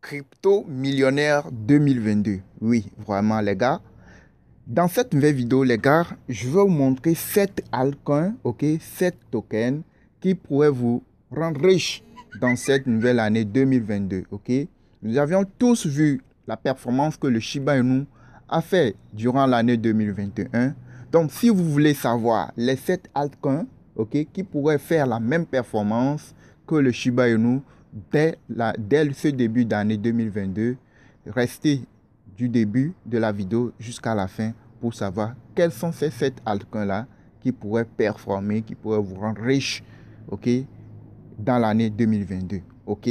Crypto millionnaire 2022. Oui, vraiment les gars. Dans cette nouvelle vidéo, les gars, je vais vous montrer 7 altcoins, ok, 7 tokens qui pourraient vous rendre riche dans cette nouvelle année 2022, ok. Nous avions tous vu la performance que le Shiba Inu a fait durant l'année 2021. Donc, si vous voulez savoir les 7 altcoins, ok, qui pourraient faire la même performance que le Shiba Inu dès ce début d'année 2022, restez du début de la vidéo jusqu'à la fin pour savoir quels sont ces 7 altcoins-là qui pourraient performer, qui pourraient vous rendre riche, ok, dans l'année 2022, ok.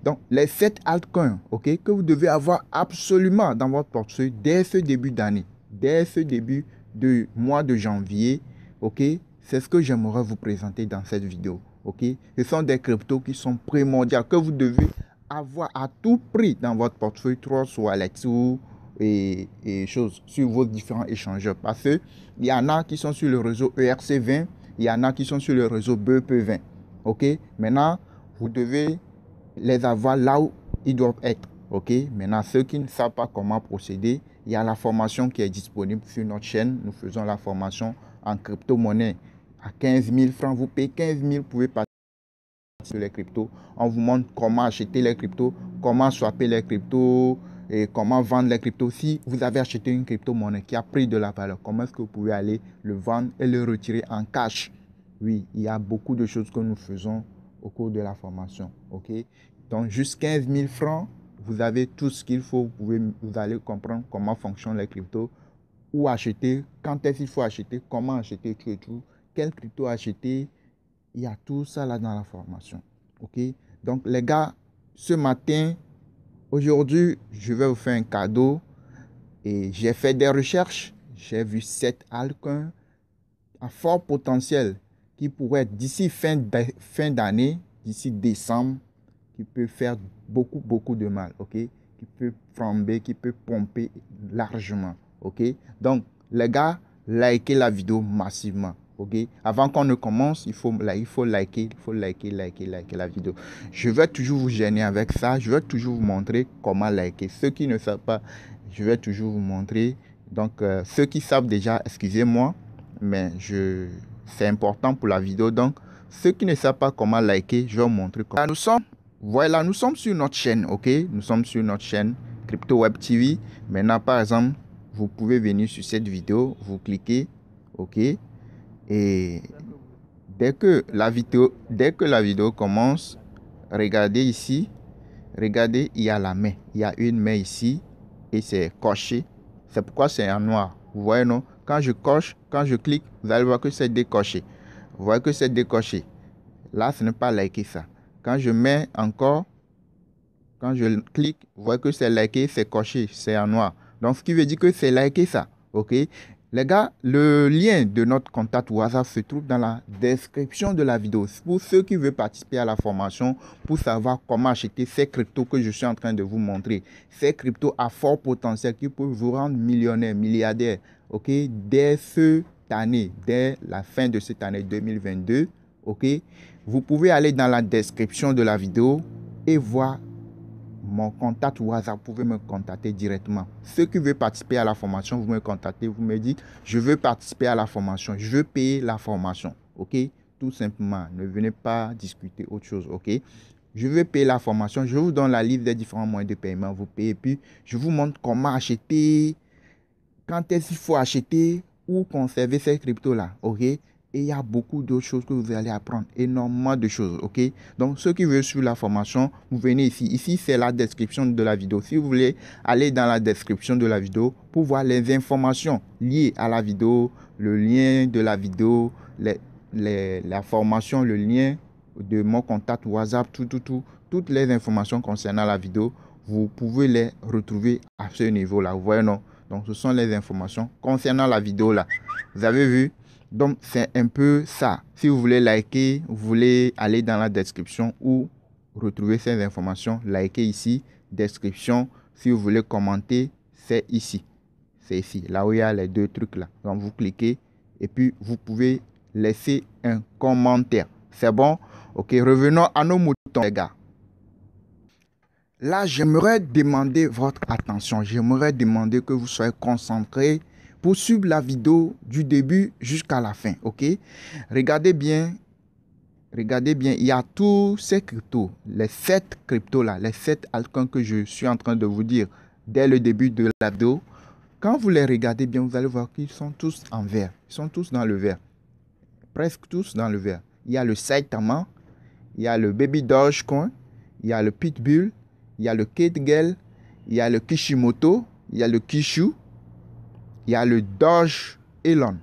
Donc, les 7 altcoins, ok, que vous devez avoir absolument dans votre portefeuille dès ce début d'année, dès ce début du mois de janvier, ok, c'est ce que j'aimerais vous présenter dans cette vidéo, ok. Ce sont des cryptos qui sont primordiaux, que vous devez avoir à tout prix dans votre portefeuille, Trust Wallet et choses sur vos différents échangeurs. Parce qu'il y en a qui sont sur le réseau ERC20, il y en a qui sont sur le réseau BEP20. Ok, maintenant, vous devez les avoir là où ils doivent être. Ok, maintenant, ceux qui ne savent pas comment procéder, il y a la formation qui est disponible sur notre chaîne. Nous faisons la formation en crypto-monnaie à 15 000 francs. Vous payez 15 000, vous pouvez passer sur les cryptos. On vous montre comment acheter les cryptos, comment swapper les cryptos et comment vendre les cryptos. Si vous avez acheté une crypto-monnaie qui a pris de la valeur, comment est-ce que vous pouvez aller le vendre et le retirer en cash? Oui, il y a beaucoup de choses que nous faisons au cours de la formation. Ok, donc juste 15 000 francs, vous avez tout ce qu'il faut. Vous allez comprendre comment fonctionnent les cryptos, où acheter, quand est-ce qu'il faut acheter, comment acheter, tout, quel crypto acheter. Il y a tout ça là dans la formation. Ok, donc les gars, ce matin, aujourd'hui, je vais vous faire un cadeau et j'ai fait des recherches. J'ai vu 7 altcoins à fort potentiel qui pourrait être d'ici fin d'année, d'ici décembre, qui peut faire beaucoup de mal, ok, qui peut flamber, qui peut pomper largement, ok. Donc les gars, likez la vidéo massivement, ok. Avant qu'on ne commence, il faut liker la vidéo. Je vais toujours vous gêner avec ça, je vais toujours vous montrer comment liker. Ceux qui ne savent pas, je vais toujours vous montrer. Donc ceux qui savent déjà, excusez-moi, mais c'est important pour la vidéo. Donc ceux qui ne savent pas comment liker, je vais vous montrer comment. Nous sommes sur notre chaîne, ok. Nous sommes sur notre chaîne Crypto Web TV. Maintenant, par exemple, vous pouvez venir sur cette vidéo, vous cliquez, ok. Et dès que la vidéo commence, regardez ici, regardez, il y a la main, il y a une main ici et c'est coché. C'est pourquoi c'est en noir. Vous voyez, non? Quand je coche, quand je clique, vous allez voir que c'est décoché. Vous voyez que c'est décoché. Là, ce n'est pas liké ça. Quand je mets encore, quand je clique, vous voyez que c'est liké, c'est coché, c'est en noir. Donc, ce qui veut dire que c'est liké ça. OK? Les gars, le lien de notre contact WhatsApp se trouve dans la description de la vidéo. Pour ceux qui veulent participer à la formation, pour savoir comment acheter ces cryptos que je suis en train de vous montrer. Ces cryptos à fort potentiel qui peuvent vous rendre millionnaire, milliardaire. OK? Dès cette année, dès la fin de cette année 2022. OK? Vous pouvez aller dans la description de la vidéo et voir mon contact WhatsApp. Vous pouvez me contacter directement. Ceux qui veulent participer à la formation, vous me contactez, vous me dites, je veux participer à la formation, je veux payer la formation. OK? Tout simplement, ne venez pas discuter autre chose. OK? Je veux payer la formation, je vous donne la liste des différents moyens de paiement, vous payez, puis je vous montre comment acheter, quand est-ce qu'il faut acheter ou conserver ces cryptos-là. OK? Et il y a beaucoup d'autres choses que vous allez apprendre. Énormément de choses. OK? Donc, ceux qui veulent suivre la formation, vous venez ici. Ici, c'est la description de la vidéo. Si vous voulez aller dans la description de la vidéo pour voir les informations liées à la vidéo, le lien de la vidéo, la formation, le lien de mon contact WhatsApp, toutes les informations concernant la vidéo, vous pouvez les retrouver à ce niveau-là. Vous voyez, non? Donc, ce sont les informations concernant la vidéo là. Vous avez vu? Donc, c'est un peu ça. Si vous voulez liker, vous voulez aller dans la description ou retrouver ces informations, likez ici, description. Si vous voulez commenter, c'est ici. C'est ici, là où il y a les deux trucs là. Donc, vous cliquez et puis vous pouvez laisser un commentaire. C'est bon? Ok, revenons à nos moutons, les gars. Là, j'aimerais demander votre attention. J'aimerais demander que vous soyez concentrés pour suivre la vidéo du début jusqu'à la fin. OK? Regardez bien. Regardez bien, il y a tous ces cryptos, les 7 cryptos là, les 7 altcoins que je suis en train de vous dire dès le début de la vidéo. Quand vous les regardez bien, vous allez voir qu'ils sont tous en vert. Ils sont tous dans le vert. Presque tous dans le vert. Il y a le Saitama, il y a le Baby Dogecoin, il y a le Pitbull, il y a le Ketgel, il y a le Kishimoto, il y a le Kishu, il y a le Doge Elon.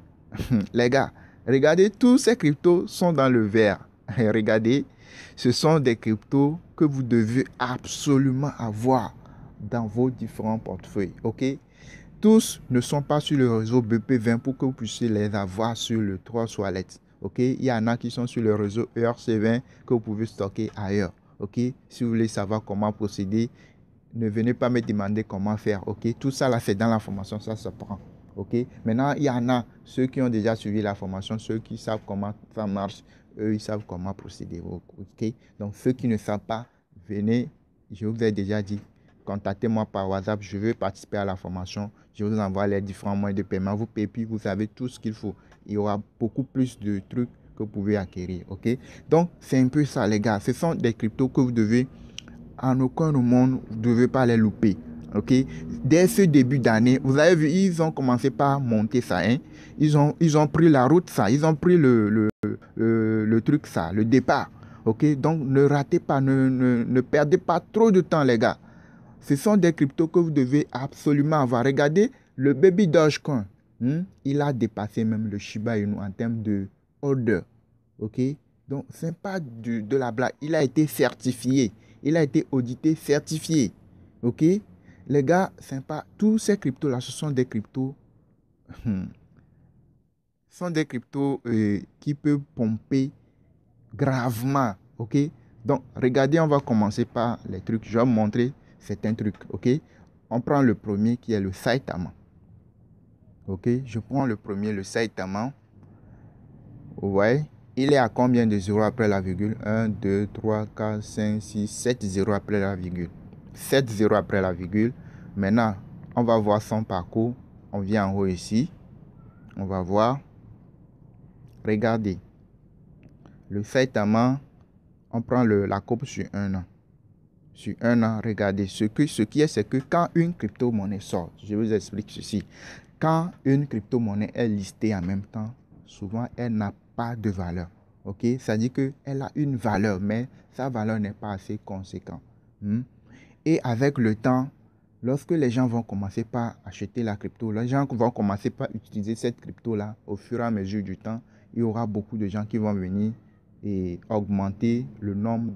Les gars, regardez, tous ces cryptos sont dans le vert. Regardez, ce sont des cryptos que vous devez absolument avoir dans vos différents portefeuilles. OK? Tous ne sont pas sur le réseau BP20 pour que vous puissiez les avoir sur le Trust Wallet. OK? Il y en a qui sont sur le réseau ERC20 que vous pouvez stocker ailleurs. OK? Si vous voulez savoir comment procéder, ne venez pas me demander comment faire. OK? Tout ça là, c'est dans la formation, ça se prend. OK? Maintenant, il y en a ceux qui ont déjà suivi la formation, ceux qui savent comment ça marche, eux, ils savent comment procéder. OK? Donc, ceux qui ne savent pas, venez, je vous ai déjà dit, contactez-moi par WhatsApp, je veux participer à la formation, je vous envoie les différents moyens de paiement, vous payez, puis vous avez tout ce qu'il faut. Il y aura beaucoup plus de trucs que vous pouvez acquérir. OK? Donc, c'est un peu ça, les gars. Ce sont des cryptos que vous devez, en aucun monde, vous ne devez pas les louper. OK? Dès ce début d'année, vous avez vu, ils ont commencé par monter ça. Hein? Ils ont pris la route, ça. Ils ont pris le truc, ça, le départ. OK? Donc, ne ratez pas, ne perdez pas trop de temps, les gars. Ce sont des cryptos que vous devez absolument avoir. Regardez, le Baby Dogecoin, il a dépassé même le Shiba Inu en termes de order. OK? Donc, ce n'est pas de la blague. Il a été certifié. Il a été audité, certifié. OK? Les gars, sympa. Tous ces cryptos-là, ce sont des cryptos. Sont des cryptos qui peuvent pomper gravement. OK? Donc, regardez, on va commencer par les trucs. Je vais vous montrer certains trucs. OK? On prend le premier qui est le Saitama. OK? Je prends le premier, le Saitama. Vous voyez? Il est à combien de zéros après la virgule? 1, 2, 3, 4, 5, 6, 7 zéros après la virgule. 7 zéros après la virgule. Maintenant, on va voir son parcours. On vient en haut ici. On va voir. Regardez. Le Saitama, on prend la courbe sur 1 an. Sur 1 an, regardez. Ce qui est, c'est que quand une crypto-monnaie sort, je vous explique ceci. Quand une crypto-monnaie est listée en même temps, souvent, elle n'a pas de valeur. OK? Ça dit qu'elle a une valeur, mais sa valeur n'est pas assez conséquente. Et avec le temps, lorsque les gens vont commencer par acheter la crypto, les gens vont commencer par utiliser cette crypto-là au fur et à mesure du temps, il y aura beaucoup de gens qui vont venir et augmenter le nombre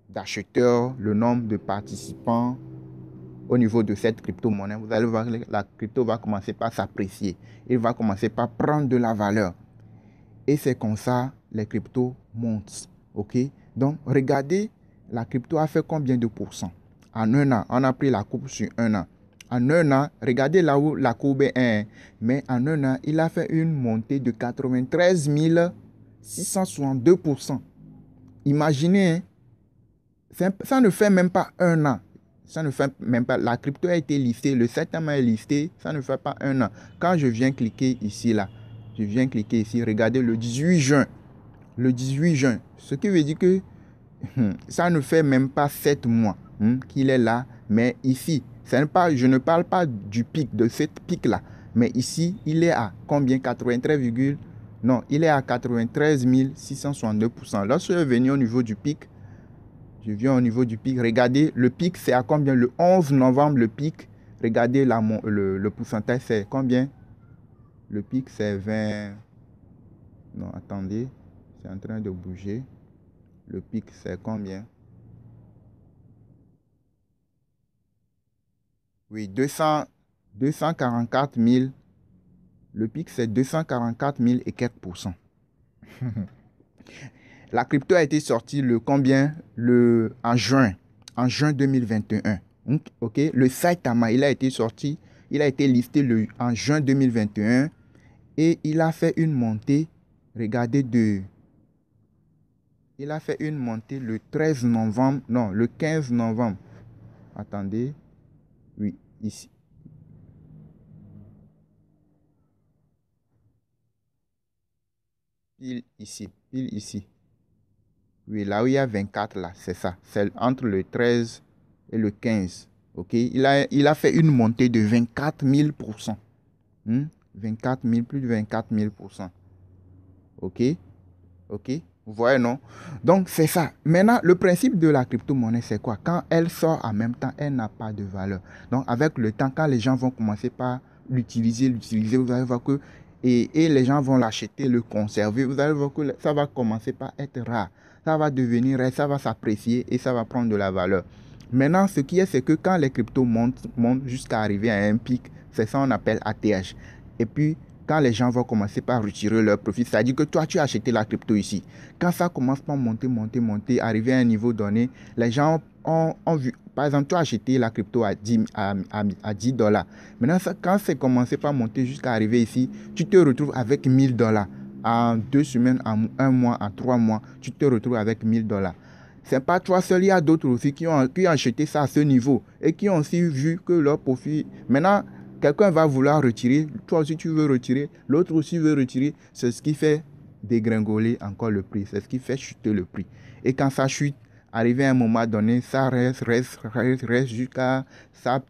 d'acheteurs, le nombre de participants au niveau de cette crypto-monnaie. Vous allez voir que la crypto va commencer par s'apprécier. Il va commencer par prendre de la valeur. Et c'est comme ça, les cryptos montent. OK? Donc, regardez, la crypto a fait combien de pourcents? En 1 an, on a pris la courbe sur 1 an. En 1 an, regardez là où la courbe est. Mais en 1 an, il a fait une montée de 93 662%. Imaginez, ça ne fait même pas 1 an. Ça ne fait même pas. La crypto a été listée, le Saitama est listé, ça ne fait pas 1 an. Quand je viens cliquer ici, là, je viens cliquer ici, regardez le 18 juin. Le 18 juin. Ce qui veut dire que ça ne fait même pas 7 mois qu'il est là. Mais ici, je ne parle pas du pic, de cette pic-là. Mais ici, il est à combien? 93, non, il est à 93 662%. Lorsque je vais venir au niveau du pic, je viens au niveau du pic. Regardez, le pic, c'est à combien? Le 11 novembre, le pic. Regardez le pourcentage, c'est combien? Le pic, c'est 20. Non, attendez. C'est en train de bouger. Le pic, c'est combien? Oui, 244 000. Le pic, c'est 244 000 et quelques pourcents. La crypto a été sortie le combien? En juin. En juin 2021. OK? Le Saitama, il a été sorti. Il a été listé en juin 2021. Et il a fait une montée. Regardez il a fait une montée le 13 novembre. Non, le 15 novembre. Attendez. Oui, ici. Pile ici. Pile ici. Oui, là où il y a 24 là, c'est ça. C'est entre le 13 et le 15. OK? Il a fait une montée de 24 000%. 24 000, plus de 24 000%. OK? OK? Vous voyez, non? Donc, c'est ça. Maintenant, le principe de la crypto-monnaie, c'est quoi? Quand elle sort en même temps, elle n'a pas de valeur. Donc, avec le temps, quand les gens vont commencer par l'utiliser, vous allez voir que... Et les gens vont l'acheter, le conserver. Vous allez voir que ça va commencer par être rare. Ça va devenir rare, ça va s'apprécier et ça va prendre de la valeur. Maintenant, ce qui est, c'est que quand les cryptos montent jusqu'à arriver à un pic, c'est ça qu'on appelle ATH. Et puis, quand les gens vont commencer par retirer leur profit, c'est-à-dire que toi, tu as acheté la crypto ici. Quand ça commence par monter, arriver à un niveau donné, les gens ont vu. Par exemple, tu as acheté la crypto à 10 dollars. Maintenant, quand c'est commencé par monter jusqu'à arriver ici, tu te retrouves avec 1000 dollars. En 2 semaines, en un mois, en 3 mois, tu te retrouves avec 1000 dollars. C'est pas toi seul, il y a d'autres aussi qui ont acheté ça à ce niveau et qui ont aussi vu que leur profit. Maintenant, quelqu'un va vouloir retirer, toi aussi tu veux retirer, l'autre aussi veut retirer. C'est ce qui fait dégringoler encore le prix, c'est ce qui fait chuter le prix. Et quand ça chute, arrivé à un moment donné, ça reste jusqu'à ça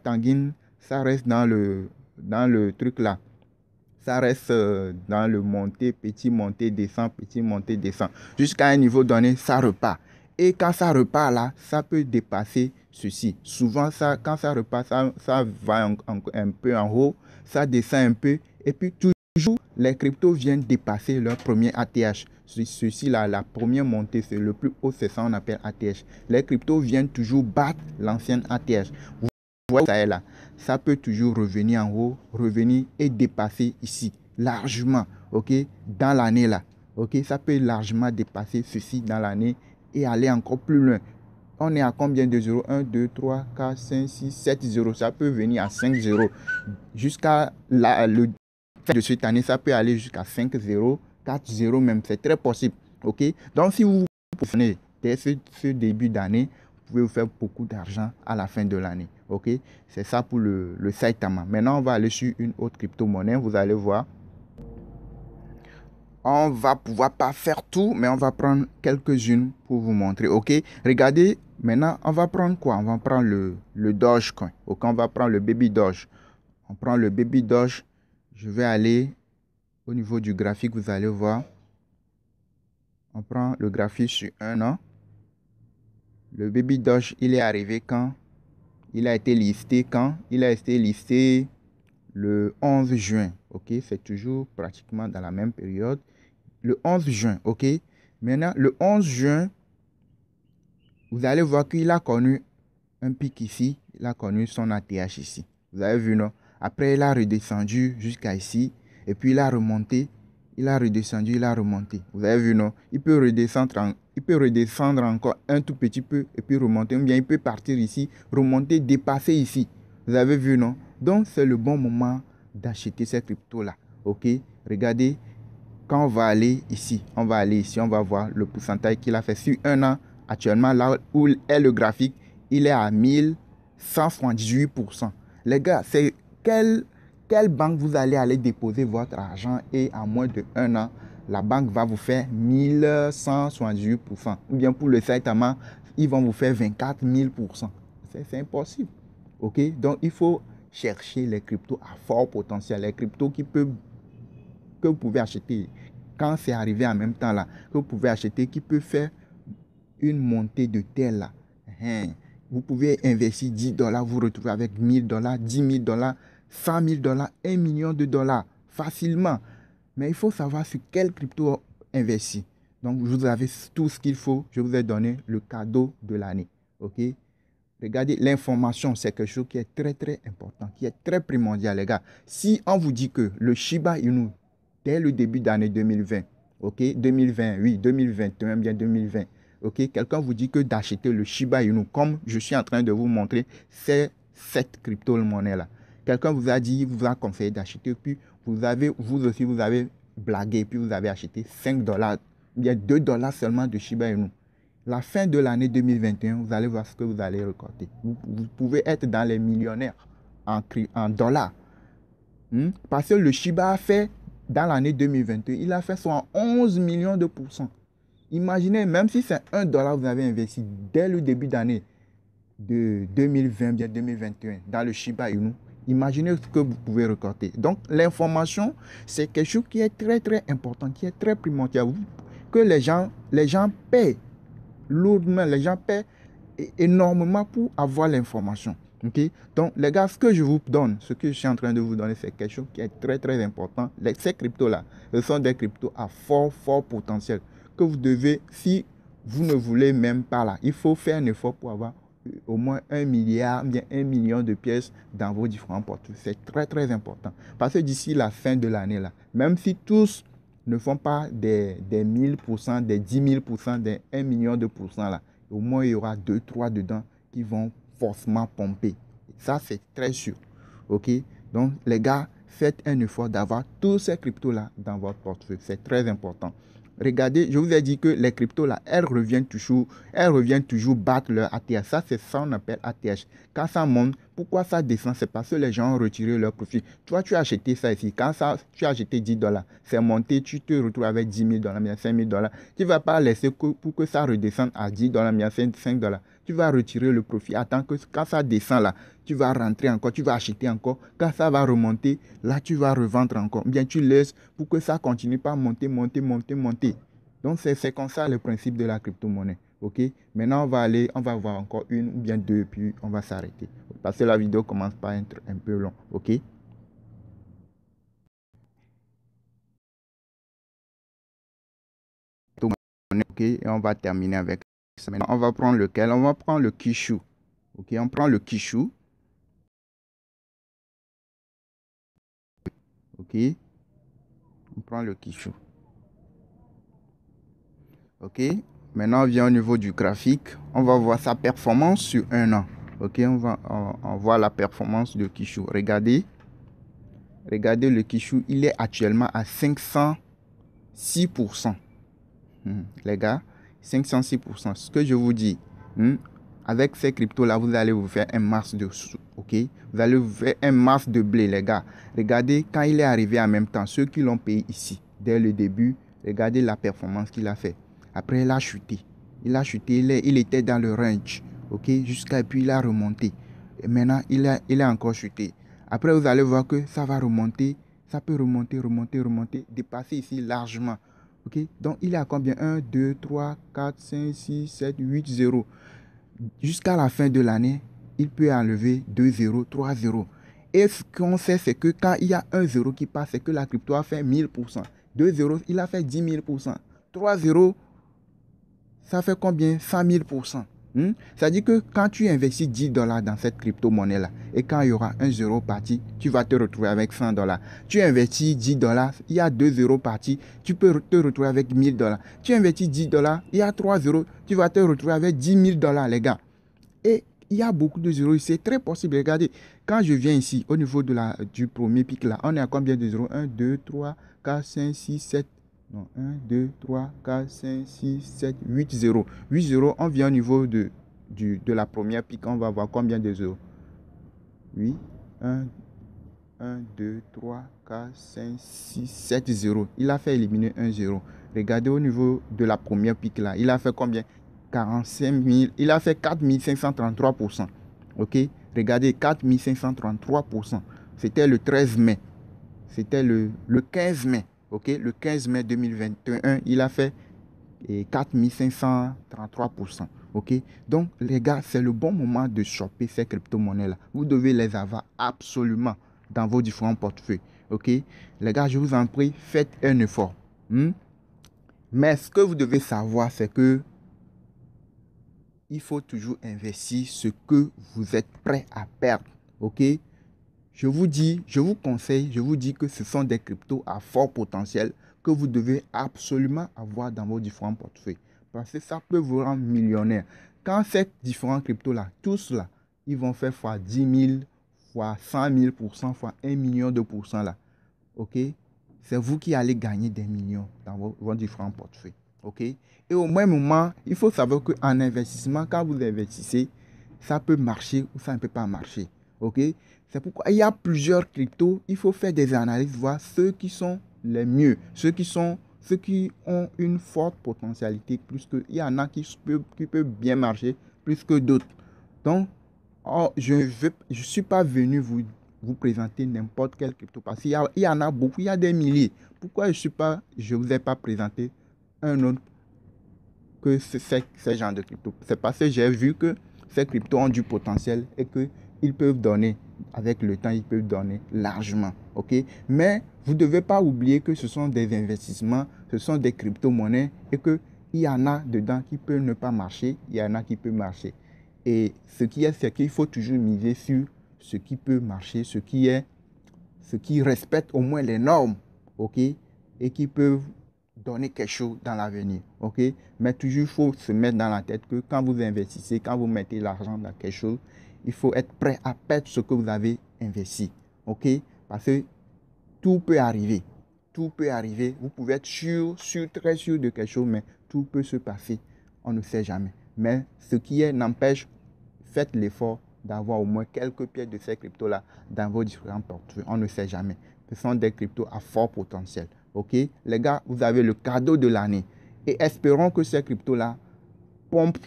tanguine, ça reste dans le truc là. Ça reste dans le monter, descend, petit monter, descend. Jusqu'à un niveau donné, ça repart. Et quand ça repart là, ça peut dépasser ceci. Souvent, quand ça repart, ça va un peu en haut, ça descend un peu. Et puis, toujours, les cryptos viennent dépasser leur premier ATH. Ceci là, la première montée, c'est le plus haut, c'est ça qu'on appelle ATH. Les cryptos viennent toujours battre l'ancienne ATH. Vous voyez ça là, ça peut toujours revenir en haut, revenir et dépasser ici, largement, ok, dans l'année là, ok, ça peut largement dépasser ceci dans l'année et aller encore plus loin. On est à combien de zéros? 1, 2, 3, 4, 5, 6, 7 zéros, ça peut venir à 5 zéros. Jusqu'à le fin de cette année, ça peut aller jusqu'à 5 zéros, 4 zéros même, c'est très possible, ok. Donc si vous prenez dès ce début d'année, vous pouvez vous faire beaucoup d'argent à la fin de l'année. Ok, c'est ça pour le Saitama. Maintenant, on va aller sur une autre crypto-monnaie. Vous allez voir. On va pouvoir pas faire tout, mais on va prendre quelques-unes pour vous montrer. Ok, regardez. Maintenant, on va prendre quoi? On va prendre le Dogecoin. Ok, on va prendre le Baby Doge. On prend le Baby Doge. Je vais aller au niveau du graphique. Vous allez voir. On prend le graphique sur 1 an. Le Baby Doge, il est arrivé quand? Il a été listé quand? Il a été listé le 11 juin. Ok, c'est toujours pratiquement dans la même période. Le 11 juin, ok. Maintenant, le 11 juin, vous allez voir qu'il a connu un pic ici. Il a connu son ATH ici. Vous avez vu, non? Après, il a redescendu jusqu'à ici. Et puis, il a remonté. Il a redescendu, il a remonté. Vous avez vu, non? Il peut redescendre encore un tout petit peu et puis remonter. Ou bien il peut partir ici, remonter, dépasser ici. Vous avez vu, non? Donc, c'est le bon moment d'acheter ces cryptos-là. OK? Regardez, quand on va aller ici, on va voir le pourcentage qu'il a fait sur un an. Actuellement, là où est le graphique, il est à 1178%. Les gars, c'est quelle banque vous allez aller déposer votre argent et en moins de un an, la banque va vous faire 1178%. Ou bien pour le Saitama, ils vont vous faire 24 000%. C'est impossible. OK? Donc, il faut chercher les cryptos à fort potentiel. Les cryptos que vous pouvez acheter quand c'est arrivé en même temps là, que vous pouvez acheter, qui peut faire une montée de tel là. Vous pouvez investir 10 dollars, vous retrouvez avec 1000 dollars, 10 000 dollars, 100 000 dollars, 1 million de dollars facilement. Mais il faut savoir sur quel crypto investir. Donc, vous avez tout ce qu'il faut. Je vous ai donné le cadeau de l'année. OK? Regardez, l'information, c'est quelque chose qui est très, très important, qui est très primordial, les gars. Si on vous dit que le Shiba Inu, dès le début d'année 2020, OK, 2020, oui, 2021, bien 2020, OK, quelqu'un vous dit que d'acheter le Shiba Inu, comme je suis en train de vous montrer, c'est cette crypto-monnaie-là. Quelqu'un vous a dit, vous a conseillé d'acheter, puis vous aussi, vous avez blagué, puis vous avez acheté 5 dollars, bien 2 dollars seulement de Shiba Inu. la fin de l'année 2021, vous allez voir ce que vous allez récolter. Vous pouvez être dans les millionnaires en dollars. Parce que le Shiba a fait, dans l'année 2021, il a fait 11 millions de pourcents. Imaginez, même si c'est $1 vous avez investi dès le début d'année de 2020, bien 2021, dans le Shiba Inu, imaginez ce que vous pouvez récolter. Donc, l'information, c'est quelque chose qui est très, très important, qui est très primordial. Que les gens paient lourdement, les gens paient énormément pour avoir l'information. Okay? Donc, les gars, ce que je vous donne, ce que je suis en train de vous donner, c'est quelque chose qui est très, très important. Ces cryptos-là, ce sont des cryptos à fort, fort potentiel que vous devez, si vous ne voulez même pas là, il faut faire un effort pour avoir au moins 1 milliard, bien 1 million de pièces dans vos différents portefeuilles. C'est très, très important. Parce que d'ici la fin de l'année, là, même si tous ne font pas des 1000%, des 10 000%, des 1 million de pourcents, là, au moins il y aura 2-3 dedans qui vont forcément pomper. Ça, c'est très sûr. OK? Donc, les gars, faites un effort d'avoir tous ces cryptos-là dans votre portefeuille. C'est très important. Regardez, je vous ai dit que les cryptos là, elles reviennent toujours battre leur ATH. Ça, c'est ça qu'on appelle ATH. Quand ça monte, pourquoi ça descend? C'est parce que les gens ont retiré leur profit. Toi, tu as acheté ça ici. Quand tu as acheté $10, c'est monté, tu te retrouves avec $10 000, bien $5 000. Tu ne vas pas laisser pour que ça redescende à $10, bien $5. Tu vas retirer le profit. Attends que quand ça descend là, tu vas rentrer encore, tu vas acheter encore. Quand ça va remonter, là, tu vas revendre encore. Bien, tu laisses pour que ça continue pas à monter. Donc, c'est comme ça le principe de la crypto-monnaie. OK? Maintenant, on va voir encore une ou bien deux, puis on va s'arrêter. Parce que la vidéo commence par être un peu long. OK? OK? Et on va terminer avec ça. Maintenant, on va prendre lequel? On va prendre le Kishu. OK? On prend le Kishu. OK? On prend le Kishu. OK? Maintenant, on vient au niveau du graphique. On va voir sa performance sur un an. OK? On voit la performance de Kishu. Regardez. Regardez le Kishu. Il est actuellement à 506%. Les gars, 506%. Ce que je vous dis, avec ces cryptos-là, vous allez vous faire un masse de sous. OK? Vous allez vous faire un masse de blé, les gars. Regardez, quand il est arrivé en même temps, ceux qui l'ont payé ici, dès le début, regardez la performance qu'il a fait. Après, il a chuté. Il était dans le range. OK? Jusqu'à puis il a remonté. Et maintenant, il a encore chuté. Après, vous allez voir que ça va remonter. Ça peut remonter, dépasser ici largement. OK? Donc, il est à combien? 1, 2, 3, 4, 5, 6, 7, 8, 0. Jusqu'à la fin de l'année, il peut enlever 2 0, 3 0. Et ce qu'on sait, c'est que quand il y a un 0 qui passe, c'est que la crypto a fait 1000%. 2 0, il a fait 10 000%. 3 0, ça fait combien? 100 000%. Ça dit que quand tu investis $10 dans cette crypto-monnaie-là, et quand il y aura un zéro parti, tu vas te retrouver avec $100. Tu investis $10, il y a 2 zéros partis, tu peux te retrouver avec $1000. Tu investis $10, il y a 3 zéros, tu vas te retrouver avec $10 000, les gars. Et il y a beaucoup de zéros, c'est très possible. Regardez, quand je viens ici, au niveau du premier pic là, on est à combien de zéros? 1, 2, 3, 4, 5, 6, 7. Non, 1, 2, 3, 4, 5, 6, 7, 8 0. 8 0, on vient au niveau de la première pique. On va voir combien de 0. 8, 1, 2, 3, 4, 5, 6, 7 0. Il a fait éliminer 1 0. Regardez au niveau de la première pique là. Il a fait combien? 45 000. Il a fait 4 533%. OK? Regardez, 4 533%. C'était le 13 mai. C'était le 15 mai. OK, le 15 mai 2021, il a fait 4 533%. OK, donc les gars, c'est le bon moment de choper ces crypto-monnaies-là. Vous devez les avoir absolument dans vos différents portefeuilles. OK, les gars, je vous en prie, faites un effort. Mais ce que vous devez savoir, c'est que il faut toujours investir ce que vous êtes prêt à perdre. OK, je vous conseille, je vous dis que ce sont des cryptos à fort potentiel que vous devez absolument avoir dans vos différents portefeuilles. Parce que ça peut vous rendre millionnaire. Quand ces différents cryptos-là, tous là, ils vont faire fois 10 000, fois 100 000%, fois 1 million de pourcents là. OK? C'est vous qui allez gagner des millions dans vos différents portefeuilles. OK? Et au même moment, il faut savoir qu'en investissement, quand vous investissez, ça peut marcher ou ça ne peut pas marcher. OK? C'est pourquoi il y a plusieurs cryptos. Il faut faire des analyses, voir ceux qui sont les mieux, ceux qui ont une forte potentialité, plus que il y en a qui peuvent bien marcher plus que d'autres. Donc, je ne suis pas venu vous présenter n'importe quel crypto parce il y en a beaucoup, il y a des milliers. Pourquoi je vous ai pas présenté un autre que ces gens de crypto? C'est parce que j'ai vu que ces cryptos ont du potentiel et qu'ils peuvent donner, avec le temps, ils peuvent donner largement. OK? Mais vous ne devez pas oublier que ce sont des investissements, ce sont des crypto-monnaies et qu'il y en a dedans qui peuvent ne pas marcher, il y en a qui peuvent marcher. Et ce qui est, c'est qu'il faut toujours miser sur ce qui peut marcher, ce qui respecte au moins les normes, OK? Et qui peuvent donner quelque chose dans l'avenir, OK? Mais toujours, il faut se mettre dans la tête que quand vous investissez, quand vous mettez l'argent dans quelque chose, il faut être prêt à perdre ce que vous avez investi, OK? Parce que tout peut arriver. Tout peut arriver. Vous pouvez être très sûr de quelque chose, mais tout peut se passer. On ne sait jamais. Mais ce qui est n'empêche, faites l'effort d'avoir au moins quelques pièces de ces cryptos-là dans vos différents portefeuilles. On ne sait jamais. Ce sont des cryptos à fort potentiel. OK? Les gars, vous avez le cadeau de l'année. Et espérons que ces cryptos-là pompent,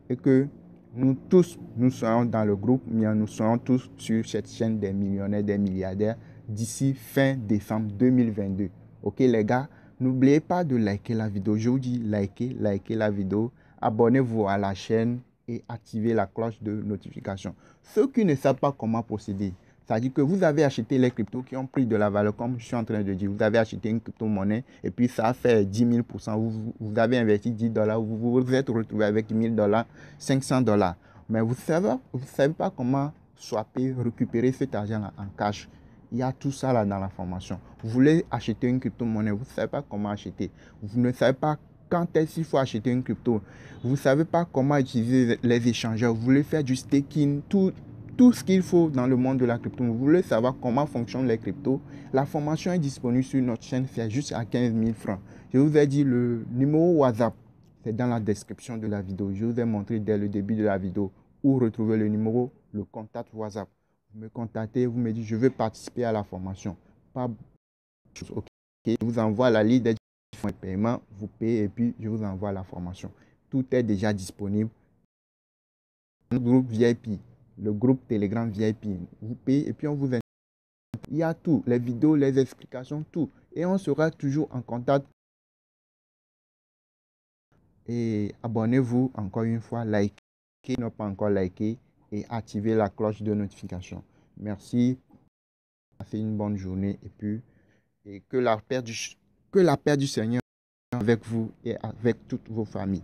et que nous tous, nous serons dans le groupe, mais nous serons tous sur cette chaîne des millionnaires, des milliardaires d'ici fin décembre 2022. OK les gars, n'oubliez pas de liker la vidéo. Je vous dis likez la vidéo. Abonnez-vous à la chaîne et activez la cloche de notification. Ceux qui ne savent pas comment procéder, c'est-à-dire que vous avez acheté les cryptos qui ont pris de la valeur, comme je suis en train de dire. Vous avez acheté une crypto-monnaie et puis ça a fait 10 000%. Vous avez investi $10, vous vous êtes retrouvé avec $1,000, $500. Mais vous ne savez pas comment swapper, récupérer cet argent-là en cash. Il y a tout ça là dans la formation. Vous voulez acheter une crypto-monnaie, vous ne savez pas comment acheter. Vous ne savez pas quand est-ce qu'il faut acheter une crypto. Vous ne savez pas comment utiliser les échangeurs. Vous voulez faire du staking, tout ce qu'il faut dans le monde de la crypto. Vous voulez savoir comment fonctionnent les cryptos. La formation est disponible sur notre chaîne, c'est juste à 15 000 francs. Je vous ai dit le numéro WhatsApp, c'est dans la description de la vidéo. Je vous ai montré dès le début de la vidéo où retrouver le numéro, le contact WhatsApp. Vous me contactez, vous me dites je veux participer à la formation. Pas OK. Je vous envoie la liste des différents paiements, vous payez et puis je vous envoie la formation. Tout est déjà disponible. Le groupe VIP, le groupe Telegram VIP, vous payez et puis on vous invite. Il y a tout, les vidéos, les explications, tout. Et on sera toujours en contact. Et abonnez-vous encore une fois, likez, ne pas encore liké et activez la cloche de notification. Merci, passez une bonne journée et puis que la paix du Seigneur soit avec vous et avec toutes vos familles.